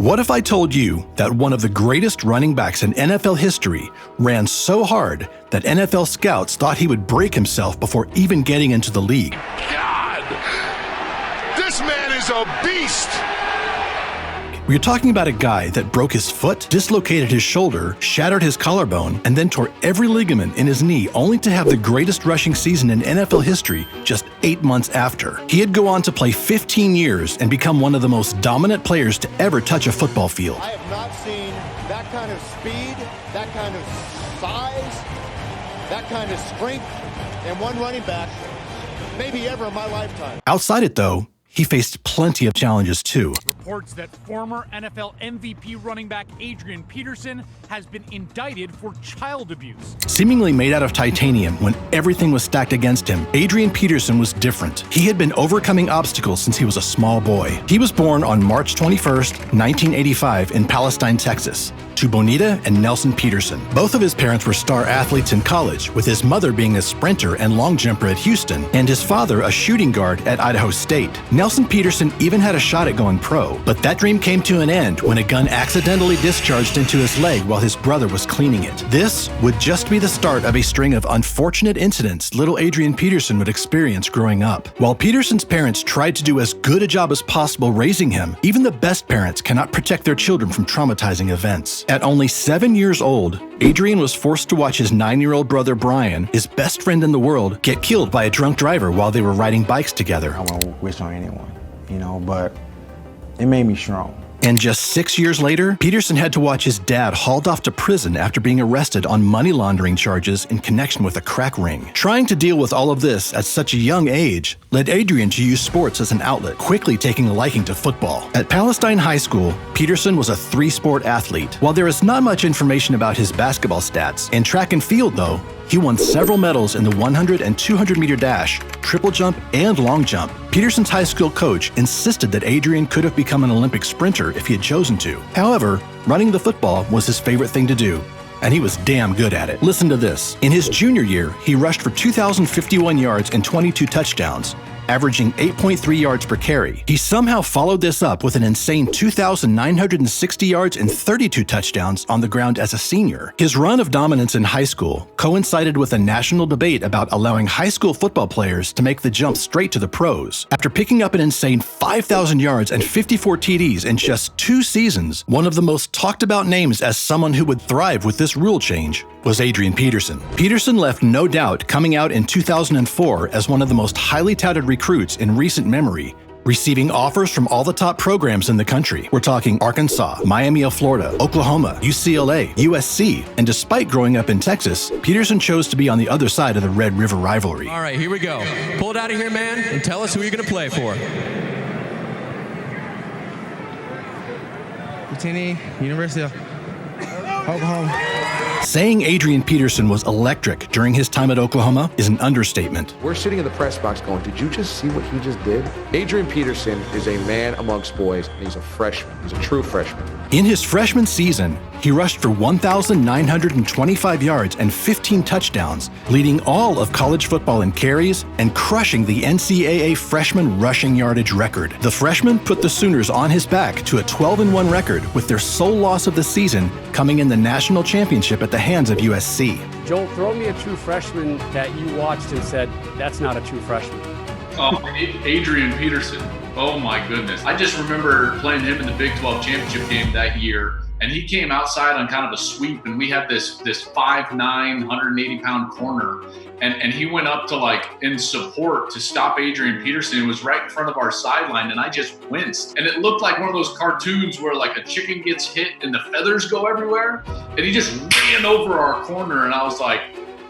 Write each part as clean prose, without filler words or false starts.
What if I told you that one of the greatest running backs in NFL history ran so hard that NFL scouts thought he would break himself before even getting into the league? God! This man is a beast! We're talking about a guy that broke his foot, dislocated his shoulder, shattered his collarbone, and then tore every ligament in his knee, only to have the greatest rushing season in NFL history just 8 months after. He'd go on to play 15 years and become one of the most dominant players to ever touch a football field. I have not seen that kind of speed, that kind of size, that kind of strength in one running back, maybe ever in my lifetime. Outside it, though, he faced plenty of challenges too. Reports that former NFL MVP running back Adrian Peterson has been indicted for child abuse. Seemingly made out of titanium when everything was stacked against him, Adrian Peterson was different. He had been overcoming obstacles since he was a small boy. He was born on March 21st, 1985 in Palestine, Texas, to Bonita and Nelson Peterson. Both of his parents were star athletes in college, with his mother being a sprinter and long jumper at Houston, and his father a shooting guard at Idaho State. Nelson Peterson even had a shot at going pro, but that dream came to an end when a gun accidentally discharged into his leg while his brother was cleaning it. This would just be the start of a string of unfortunate incidents little Adrian Peterson would experience growing up. While Peterson's parents tried to do as good a job as possible raising him, even the best parents cannot protect their children from traumatizing events. At only 7 years old, Adrian was forced to watch his 9-year-old brother Brian, his best friend in the world, get killed by a drunk driver while they were riding bikes together. I won't wish on anyone, but it made me strong. And just 6 years later, Peterson had to watch his dad hauled off to prison after being arrested on money laundering charges in connection with a crack ring. Trying to deal with all of this at such a young age led Adrian to use sports as an outlet, quickly taking a liking to football. At Palestine High School, Peterson was a 3-sport athlete. While there is not much information about his basketball stats, in track and field though, he won several medals in the 100 and 200 meter dash, triple jump, and long jump. Peterson's high school coach insisted that Adrian could have become an Olympic sprinter if he had chosen to. However, running the football was his favorite thing to do, and he was damn good at it. Listen to this. In his junior year, he rushed for 2,051 yards and 22 touchdowns, averaging 8.3 yards per carry. He somehow followed this up with an insane 2,960 yards and 32 touchdowns on the ground as a senior. His run of dominance in high school coincided with a national debate about allowing high school football players to make the jump straight to the pros. After picking up an insane 5,000 yards and 54 TDs in just 2 seasons, one of the most talked about names as someone who would thrive with this rule change was Adrian Peterson. Peterson left no doubt coming out in 2004 as one of the most highly touted recruits in recent memory, receiving offers from all the top programs in the country. We're talking Arkansas, Miami of Florida, Oklahoma, UCLA, USC, and despite growing up in Texas, Peterson chose to be on the other side of the Red River rivalry. All right, here we go. Pull it out of here, man, and tell us who you're going to play for. Virginia, University of Oklahoma. Saying Adrian Peterson was electric during his time at Oklahoma is an understatement. We're sitting in the press box going, did you just see what he just did? Adrian Peterson is a man amongst boys, and he's a freshman. He's a true freshman. In his freshman season, he rushed for 1,925 yards and 15 touchdowns, leading all of college football in carries and crushing the NCAA freshman rushing yardage record. The freshman put the Sooners on his back to a 12-1 record, with their sole loss of the season coming in the national championship at the hands of USC. Joel, throw me a true freshman that you watched and said, that's not a true freshman. Adrian Peterson. Oh my goodness. I just remember playing him in the Big 12 championship game that year, and he came outside on kind of a sweep, and we had this 5'9", 180-pound corner, and he went up to, like, in support to stop Adrian Peterson. It was right in front of our sideline, and I just winced. And it looked like one of those cartoons where, like, a chicken gets hit and the feathers go everywhere, and he just ran over our corner, and I was like,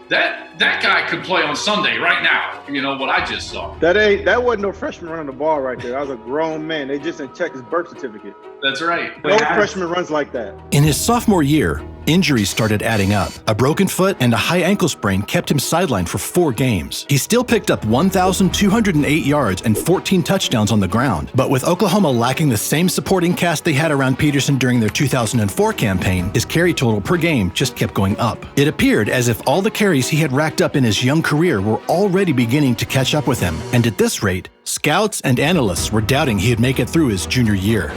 that guy could play on Sunday right now. You know what I just saw. That wasn't no freshman running the ball right there. I was a grown man. They just didn't check his birth certificate. That's right. No freshman runs like that. In his sophomore year, injuries started adding up. A broken foot and a high ankle sprain kept him sidelined for 4 games. He still picked up 1,208 yards and 14 touchdowns on the ground. But with Oklahoma lacking the same supporting cast they had around Peterson during their 2004 campaign, his carry total per game just kept going up. It appeared as if all the carries he had racked up in his young career were already beginning to catch up with him. And at this rate, scouts and analysts were doubting he'd make it through his junior year.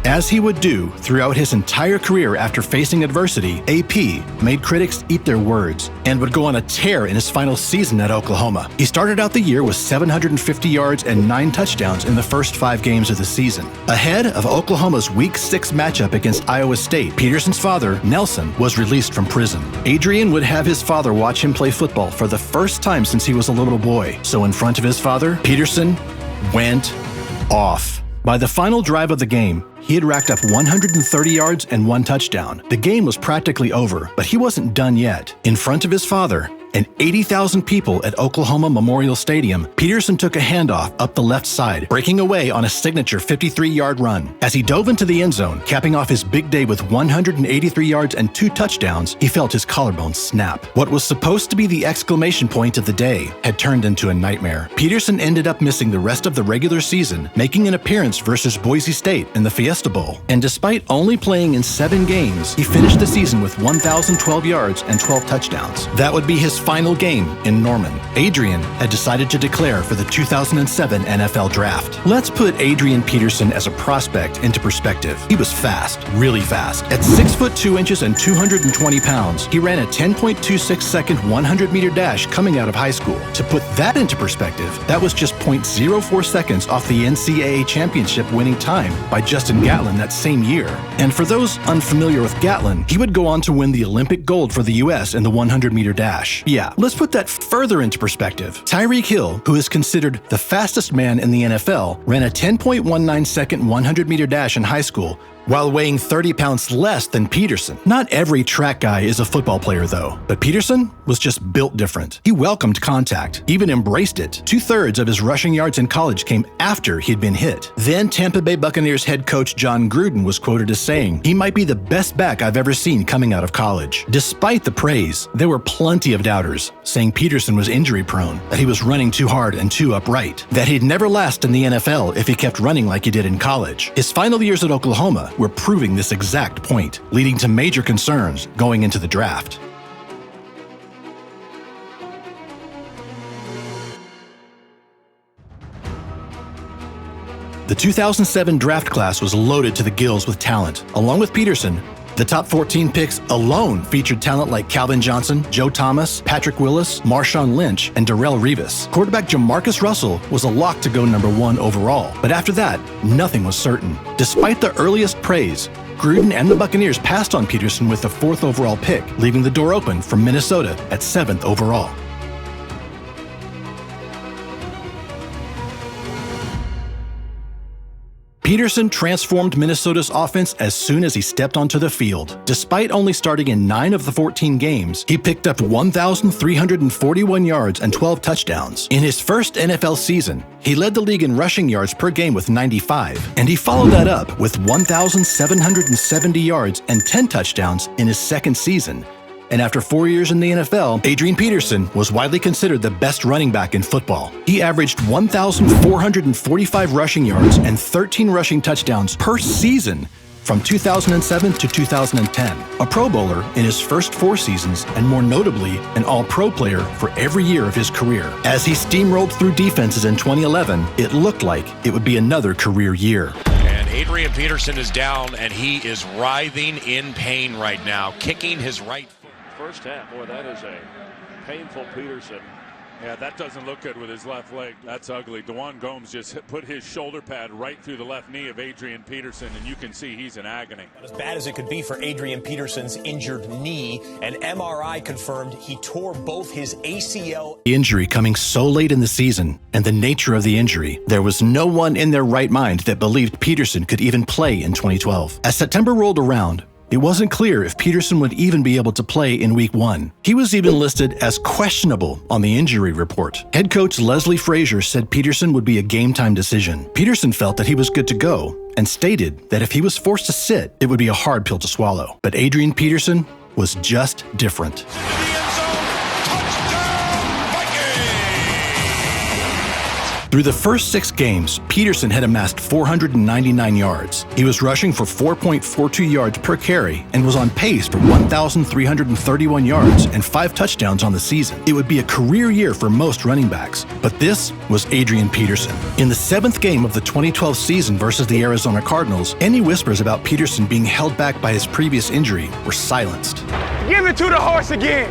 As he would do throughout his entire career after facing adversity, AP made critics eat their words and would go on a tear in his final season at Oklahoma. He started out the year with 750 yards and 9 touchdowns in the first 5 games of the season. Ahead of Oklahoma's Week 6 matchup against Iowa State, Peterson's father, Nelson, was released from prison. Adrian would have his father watch him play football for the first time since he was a little boy. So in front of his father, Peterson went off. By the final drive of the game, he had racked up 130 yards and 1 touchdown. The game was practically over, but he wasn't done yet. In front of his father and 80,000 people at Oklahoma Memorial Stadium, Peterson took a handoff up the left side, breaking away on a signature 53-yard run. As he dove into the end zone, capping off his big day with 183 yards and 2 touchdowns, he felt his collarbone snap. What was supposed to be the exclamation point of the day had turned into a nightmare. Peterson ended up missing the rest of the regular season, making an appearance versus Boise State in the Fiesta Bowl. And despite only playing in 7 games, he finished the season with 1,012 yards and 12 touchdowns. That would be his final game in Norman. Adrian had decided to declare for the 2007 NFL Draft. Let's put Adrian Peterson as a prospect into perspective. He was fast, really fast. At 6 foot 2 inches and 220 pounds, he ran a 10.26 second 100-meter dash coming out of high school. To put that into perspective, that was just 0.04 seconds off the NCAA championship winning time by Justin Gatlin that same year. And for those unfamiliar with Gatlin, he would go on to win the Olympic gold for the U.S. in the 100-meter dash. Yeah, let's put that further into perspective. Tyreek Hill, who is considered the fastest man in the NFL, ran a 10.19 second 100-meter dash in high school while weighing 30 pounds less than Peterson. Not every track guy is a football player though, but Peterson was just built different. He welcomed contact, even embraced it. 2/3 of his rushing yards in college came after he'd been hit. Then Tampa Bay Buccaneers head coach John Gruden was quoted as saying, "He might be the best back I've ever seen coming out of college." Despite the praise, there were plenty of doubters, saying Peterson was injury prone, that he was running too hard and too upright, that he'd never last in the NFL if he kept running like he did in college. His final years at Oklahoma were proving this exact point, leading to major concerns going into the draft. The 2007 draft class was loaded to the gills with talent. Along with Peterson, the top 14 picks alone featured talent like Calvin Johnson, Joe Thomas, Patrick Willis, Marshawn Lynch, and Darrell Revis. Quarterback Jamarcus Russell was a lock to go number 1 overall, but after that, nothing was certain. Despite the earliest praise, Gruden and the Buccaneers passed on Peterson with the 4th overall pick, leaving the door open for Minnesota at 7th overall. Peterson transformed Minnesota's offense as soon as he stepped onto the field. Despite only starting in 9 of the 14 games, he picked up 1,341 yards and 12 touchdowns. In his first NFL season, he led the league in rushing yards per game with 95, and he followed that up with 1,770 yards and 10 touchdowns in his second season. And after 4 years in the NFL, Adrian Peterson was widely considered the best running back in football. He averaged 1,445 rushing yards and 13 rushing touchdowns per season from 2007 to 2010. A Pro Bowler in his first 4 seasons, and more notably, an All-Pro player for every year of his career. As he steamrolled through defenses in 2011, it looked like it would be another career year. And Adrian Peterson is down, and he is writhing in pain right now, kicking his right foot. First half, boy, that is a painful Peterson. Yeah, that doesn't look good with his left leg. That's ugly. DeJuan Gomes just put his shoulder pad right through the left knee of Adrian Peterson, and you can see he's in agony. As bad as it could be for Adrian Peterson's injured knee, an MRI confirmed he tore both his ACL. The injury coming so late in the season, and the nature of the injury, there was no one in their right mind that believed Peterson could even play in 2012. As September rolled around, it wasn't clear if Peterson would even be able to play in Week 1. He was even listed as questionable on the injury report. Head coach Leslie Frazier said Peterson would be a game-time decision. Peterson felt that he was good to go and stated that if he was forced to sit, it would be a hard pill to swallow. But Adrian Peterson was just different. Through the first 6 games, Peterson had amassed 499 yards. He was rushing for 4.42 yards per carry and was on pace for 1,331 yards and 5 touchdowns on the season. It would be a career year for most running backs, but this was Adrian Peterson. In the 7th game of the 2012 season versus the Arizona Cardinals, any whispers about Peterson being held back by his previous injury were silenced. Give it to the horse again.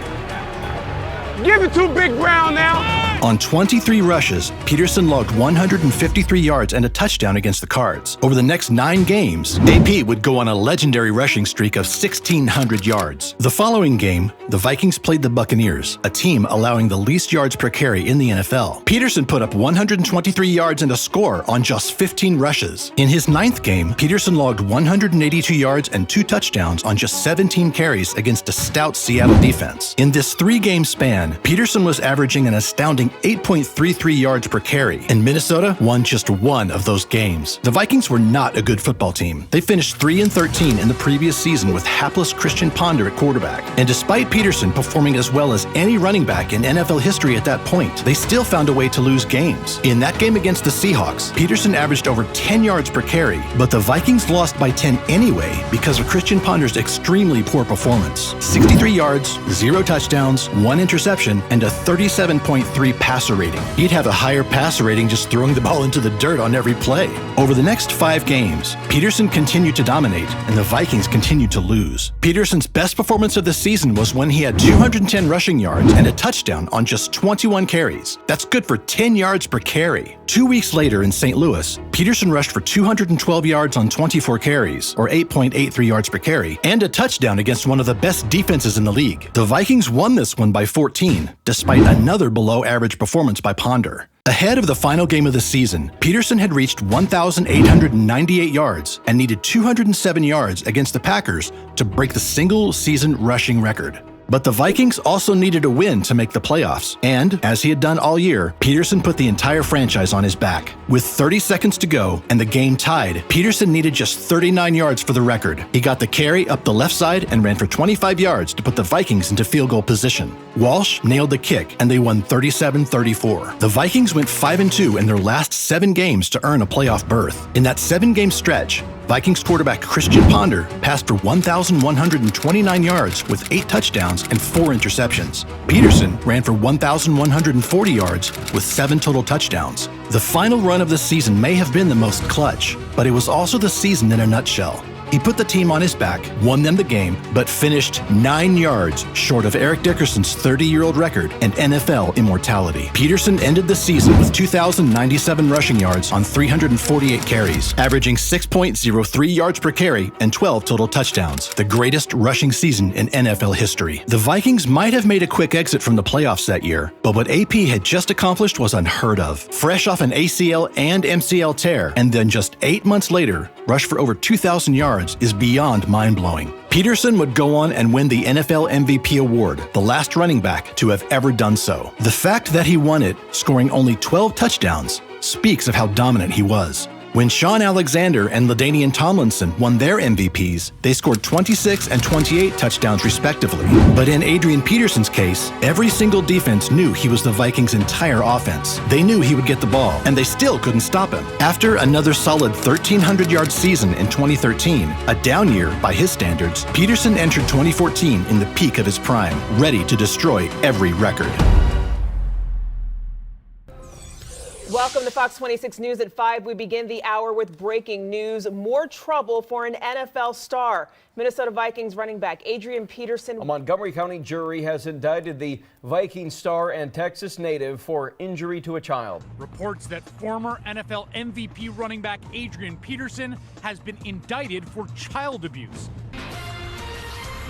Give it to Big Brown now. On 23 rushes, Peterson logged 153 yards and a touchdown against the Cards. Over the next 9 games, AP would go on a legendary rushing streak of 1,600 yards. The following game, the Vikings played the Buccaneers, a team allowing the least yards per carry in the NFL. Peterson put up 123 yards and a score on just 15 rushes. In his 9th game, Peterson logged 182 yards and 2 touchdowns on just 17 carries against a stout Seattle defense. In this 3-game span, Peterson was averaging an astounding 8.33 yards per carry, and Minnesota won just 1 of those games. The Vikings were not a good football team. They finished 3-13 in the previous season with hapless Christian Ponder at quarterback. And despite Peterson performing as well as any running back in NFL history at that point, they still found a way to lose games. In that game against the Seahawks, Peterson averaged over 10 yards per carry, but the Vikings lost by 10 anyway because of Christian Ponder's extremely poor performance. 63 yards, 0 touchdowns, 1 interception, and a 37.3 passer rating. He'd have a higher passer rating just throwing the ball into the dirt on every play. Over the next 5 games, Peterson continued to dominate, and the Vikings continued to lose. Peterson's best performance of the season was when he had 210 rushing yards and a touchdown on just 21 carries. That's good for 10 yards per carry. 2 weeks later in St. Louis, Peterson rushed for 212 yards on 24 carries, or 8.83 yards per carry, and a touchdown against one of the best defenses in the league. The Vikings won this one by 14, despite another below-average performance by Ponder. Ahead of the final game of the season, Peterson had reached 1,898 yards and needed 207 yards against the Packers to break the single-season rushing record. But the Vikings also needed a win to make the playoffs, and, as he had done all year, Peterson put the entire franchise on his back. With 30 seconds to go and the game tied, Peterson needed just 39 yards for the record. He got the carry up the left side and ran for 25 yards to put the Vikings into field goal position. Walsh nailed the kick, and they won 37-34. The Vikings went 5-2 in their last 7 games to earn a playoff berth. In that 7-game stretch, Vikings quarterback Christian Ponder passed for 1,129 yards with 8 touchdowns and 4 interceptions. Peterson ran for 1,140 yards with 7 total touchdowns. The final run of the season may have been the most clutch, but it was also the season in a nutshell. He put the team on his back, won them the game, but finished 9 yards short of Eric Dickerson's 30-year-old record and NFL immortality. Peterson ended the season with 2,097 rushing yards on 348 carries, averaging 6.03 yards per carry and 12 total touchdowns, the greatest rushing season in NFL history. The Vikings might have made a quick exit from the playoffs that year, but what AP had just accomplished was unheard of. Fresh off an ACL and MCL tear, and then just 8 months later, rush for over 2,000 yards is beyond mind-blowing. Peterson would go on and win the NFL MVP award, the last running back to have ever done so. The fact that he won it, scoring only 12 touchdowns, speaks of how dominant he was. When Sean Alexander and LaDainian Tomlinson won their MVPs, they scored 26 and 28 touchdowns respectively. But in Adrian Peterson's case, every single defense knew he was the Vikings' entire offense. They knew he would get the ball, and they still couldn't stop him. After another solid 1,300-yard season in 2013, a down year by his standards, Peterson entered 2014 in the peak of his prime, ready to destroy every record. Welcome to Fox 26 News at 5. We begin the hour with breaking news. More trouble for an NFL star. Minnesota Vikings running back Adrian Peterson. A Montgomery County jury has indicted the Viking star and Texas native for injury to a child. Reports that former NFL MVP running back Adrian Peterson has been indicted for child abuse.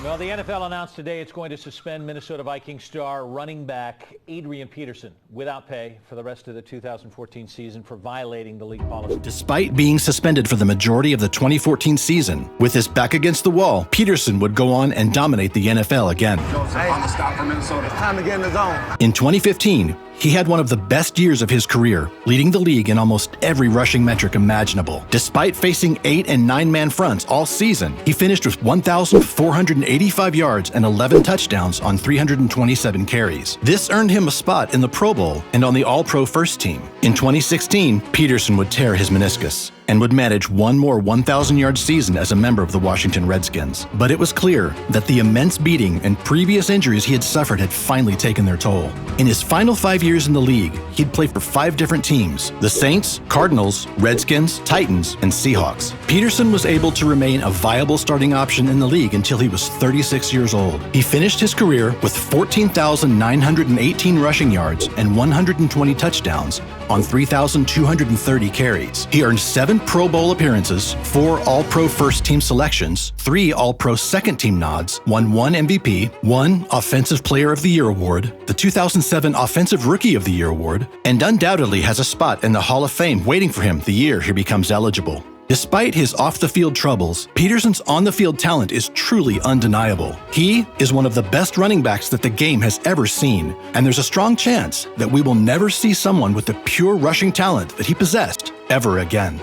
Well, the NFL announced today it's going to suspend Minnesota Vikings star running back Adrian Peterson without pay for the rest of the 2014 season for violating the league policy. Despite being suspended for the majority of the 2014 season, with his back against the wall, Peterson would go on and dominate the NFL again. Joseph on the stop for Minnesota. Time to get in the zone. In 2015, he had one of the best years of his career, leading the league in almost every rushing metric imaginable. Despite facing 8- and 9-man fronts all season, he finished with 1,485 yards and 11 touchdowns on 327 carries. This earned him a spot in the Pro Bowl and on the All-Pro First Team. In 2016, Peterson would tear his meniscus and would manage one more 1,000-yard season as a member of the Washington Redskins. But it was clear that the immense beating and previous injuries he had suffered had finally taken their toll. In his final 5 years in the league, he'd played for 5 different teams: the Saints, Cardinals, Redskins, Titans, and Seahawks. Peterson was able to remain a viable starting option in the league until he was 36 years old. He finished his career with 14,918 rushing yards and 120 touchdowns on 3,230 carries. He earned 7 Pro Bowl appearances, 4 All-Pro First Team selections, 3 All-Pro Second Team nods, won 1 MVP, 1 Offensive Player of the Year award, the 2007 Offensive Rookie of the Year award, and undoubtedly has a spot in the Hall of Fame waiting for him the year he becomes eligible. Despite his off-the-field troubles, Peterson's on-the-field talent is truly undeniable. He is one of the best running backs that the game has ever seen, and there's a strong chance that we will never see someone with the pure rushing talent that he possessed ever again.